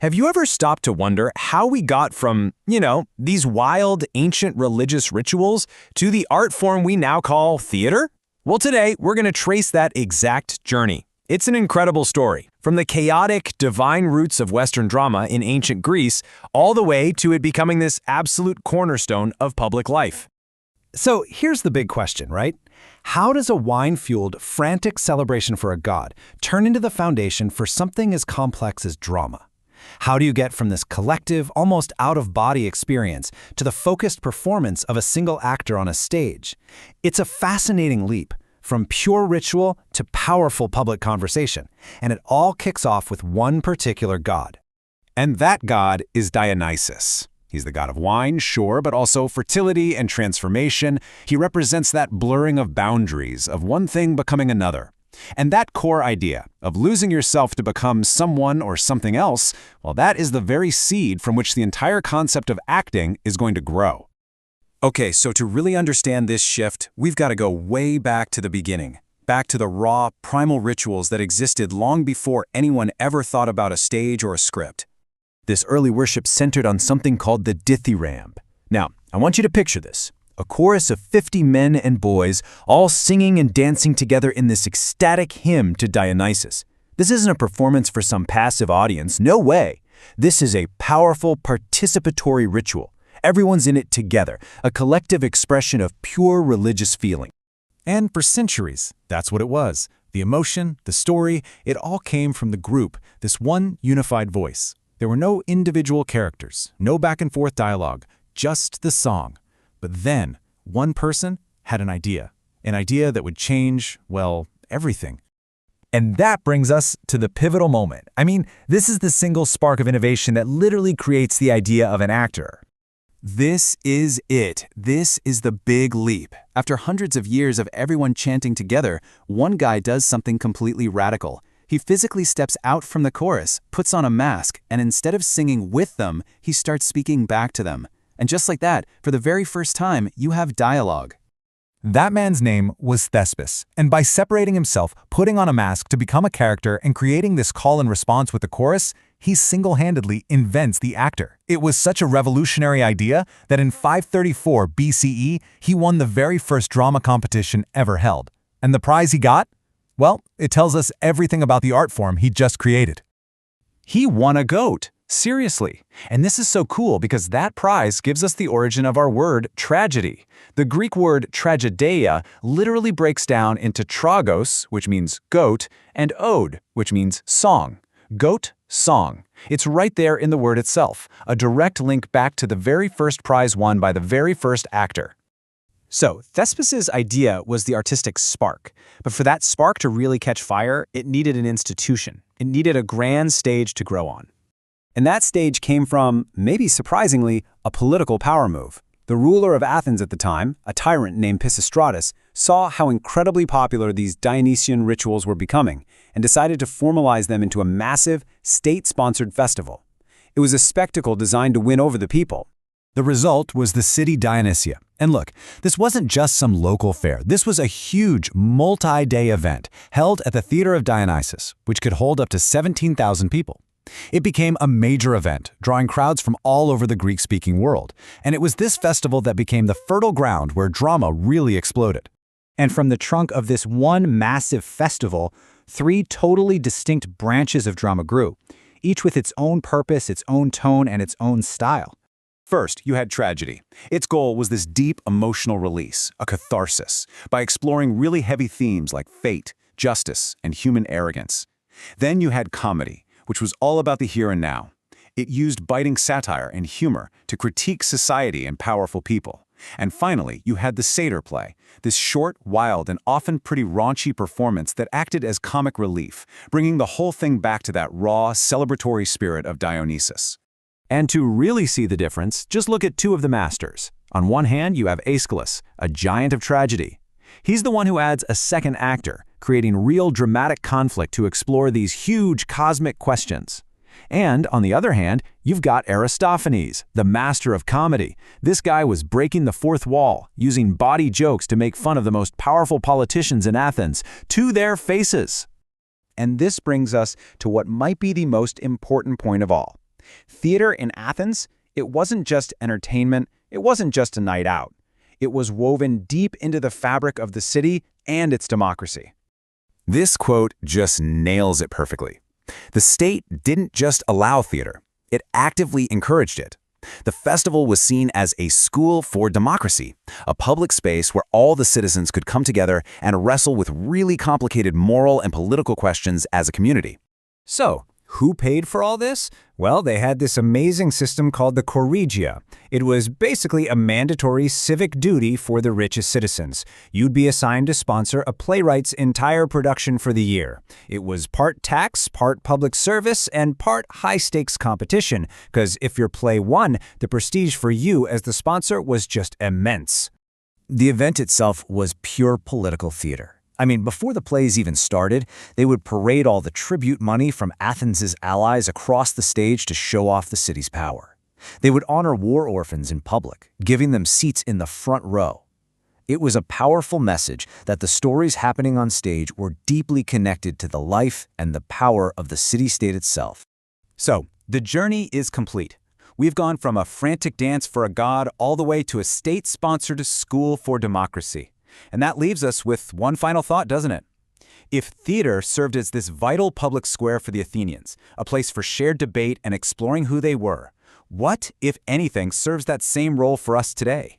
Have you ever stopped to wonder how we got from, these wild, ancient religious rituals to the art form we now call theater? Well, today, we're going to trace that exact journey. It's an incredible story, from the chaotic, divine roots of Western drama in ancient Greece, all the way to it becoming this absolute cornerstone of public life. So here's the big question, right? How does a wine-fueled, frantic celebration for a god turn into the foundation for something as complex as drama? How do you get from this collective, almost out-of-body experience to the focused performance of a single actor on a stage? It's a fascinating leap, from pure ritual to powerful public conversation, and it all kicks off with one particular god. And that god is Dionysus. He's the god of wine, sure, but also fertility and transformation. He represents that blurring of boundaries, of one thing becoming another. And that core idea of losing yourself to become someone or something else, well, that is the very seed from which the entire concept of acting is going to grow. Okay, so to really understand this shift, we've got to go way back to the beginning, back to the raw, primal rituals that existed long before anyone ever thought about a stage or a script. This early worship centered on something called the dithyramb. Now, I want you to picture this. A chorus of 50 men and boys, all singing and dancing together in this ecstatic hymn to Dionysus. This isn't a performance for some passive audience, no way. This is a powerful participatory ritual. Everyone's in it together, a collective expression of pure religious feeling. And for centuries, that's what it was. The emotion, the story, it all came from the group, this one unified voice. There were no individual characters, no back-and-forth dialogue, just the song. But then, one person had an idea that would change, well, everything. And that brings us to the pivotal moment. I mean, this is the single spark of innovation that literally creates the idea of an actor. This is it. This is the big leap. After hundreds of years of everyone chanting together, one guy does something completely radical. He physically steps out from the chorus, puts on a mask, and instead of singing with them, he starts speaking back to them. And just like that, for the very first time, you have dialogue. That man's name was Thespis, and by separating himself, putting on a mask to become a character, and creating this call and response with the chorus, he single-handedly invents the actor. It was such a revolutionary idea that in 534 BCE, he won the very first drama competition ever held. And the prize he got? Well, it tells us everything about the art form he just created. He won a goat. Seriously. And this is so cool because that prize gives us the origin of our word tragedy. The Greek word tragedeia literally breaks down into tragos, which means goat, and ode, which means song. Goat, song. It's right there in the word itself, a direct link back to the very first prize won by the very first actor. So, Thespis' idea was the artistic spark. But for that spark to really catch fire, it needed an institution. It needed a grand stage to grow on. And that stage came from, maybe surprisingly, a political power move. The ruler of Athens at the time, a tyrant named Pisistratus, saw how incredibly popular these Dionysian rituals were becoming and decided to formalize them into a massive, state-sponsored festival. It was a spectacle designed to win over the people. The result was the city Dionysia. And look, this wasn't just some local fair. This was a huge, multi-day event held at the Theater of Dionysus, which could hold up to 17,000 people. It became a major event, drawing crowds from all over the Greek-speaking world. And it was this festival that became the fertile ground where drama really exploded. And from the trunk of this one massive festival, 3 totally distinct branches of drama grew, each with its own purpose, its own tone, and its own style. First, you had tragedy. Its goal was this deep emotional release, a catharsis, by exploring really heavy themes like fate, justice, and human arrogance. Then you had comedy, which was all about the here and now. It used biting satire and humor to critique society and powerful people. And finally, you had the satyr play, this short, wild, and often pretty raunchy performance that acted as comic relief, bringing the whole thing back to that raw, celebratory spirit of Dionysus. And to really see the difference, just look at 2 of the masters. On one hand, you have Aeschylus, a giant of tragedy. He's the one who adds a second actor, creating real dramatic conflict to explore these huge cosmic questions. And on the other hand, you've got Aristophanes, the master of comedy. This guy was breaking the fourth wall, using bawdy jokes to make fun of the most powerful politicians in Athens, to their faces. And this brings us to what might be the most important point of all. Theater in Athens, it wasn't just entertainment, it wasn't just a night out. It was woven deep into the fabric of the city and its democracy. This quote just nails it perfectly. The state didn't just allow theater, it actively encouraged it. The festival was seen as a school for democracy, a public space where all the citizens could come together and wrestle with really complicated moral and political questions as a community. So, who paid for all this? Well, they had this amazing system called the Corregia. It was basically a mandatory civic duty for the richest citizens. You'd be assigned to sponsor a playwright's entire production for the year. It was part tax, part public service, and part high-stakes competition, because if your play won, the prestige for you as the sponsor was just immense. The event itself was pure political theater. I mean, before the plays even started, they would parade all the tribute money from Athens' allies across the stage to show off the city's power. They would honor war orphans in public, giving them seats in the front row. It was a powerful message that the stories happening on stage were deeply connected to the life and the power of the city-state itself. So, the journey is complete. We've gone from a frantic dance for a god all the way to a state-sponsored school for democracy. And that leaves us with one final thought, doesn't it? If theater served as this vital public square for the Athenians, a place for shared debate and exploring who they were, what, if anything, serves that same role for us today?